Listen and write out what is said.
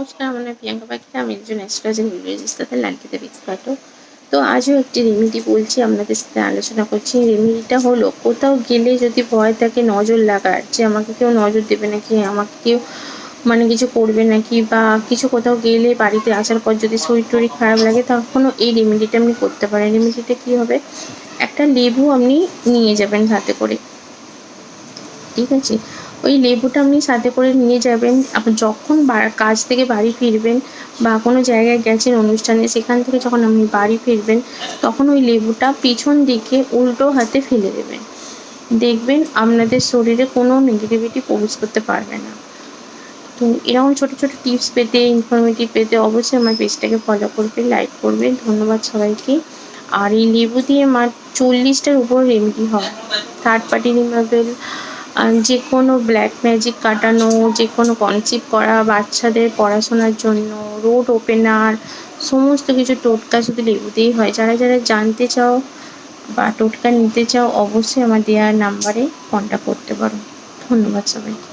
নমস্কার, আমার নাম প্রিয়াঙ্কা পাখিরা। আমি একজন অ্যাস্ট্রোলজার নিউরোলজিস্ট তথা লাইফস্টাইল এক্সপার্টও। তো আজও একটি রেমেডি বলছি, আপনাদের সাথে আলোচনা করছি। রেমেডিটা হলো, কোথাও গেলে যদি ভয় থাকে নজর লাগার, যে আমাকে কেউ নজর দেবে নাকি, আমাকে কেউ মানে কিছু করবে নাকি, বা কিছু কোথাও গেলে বাড়িতে আসার পর যদি শরীর টরীর খারাপ লাগে, তখনও এই রেমেডিটা আপনি করতে পারেন। রেমেডিটা কী হবে, একটা লেবু আপনি নিয়ে যাবেন হাতে করে, ঠিক আছে? ওই লেবুটা আপনি সাথে করে নিয়ে যাবেন। আপনি যখন কাজ থেকে বাড়ি ফিরবেন বা কোনো জায়গায় গেছেন অনুষ্ঠানে, সেখান থেকে যখন আপনি বাড়ি ফিরবেন, তখন ওই লেবুটা পিছন দিকে উল্টো হাতে ফেলে দেবেন। দেখবেন আপনাদের শরীরে কোনো নেগেটিভিটি প্রবেশ করতে পারবে না। তো এরকম ছোটো ছোটো টিপস পেতে, ইনফরমেটিভ পেতে অবশ্যই আমার পেজটাকে ফলো করবেন, লাইক করবেন। ধন্যবাদ সবাইকে। আর এই লেবু দিয়ে 40টার উপর রেমেডি হয়। থার্ড পার্টি রিমুভাল, যে কোনো ব্ল্যাক ম্যাজিক কাটানো, যে কোনো কনসিভ করা, বাচ্চাদের পড়াশোনার জন্য, রোড ওপেনার, সমস্ত কিছু টোটকা শুধু লেবুতেই হয়। যারা যারা জানতে চাও বা টোটকা নিতে চাও, অবশ্যই আমার দেওয়া নাম্বারে কন্ট্যাক্ট করতে পারো। ধন্যবাদ সবাইকে।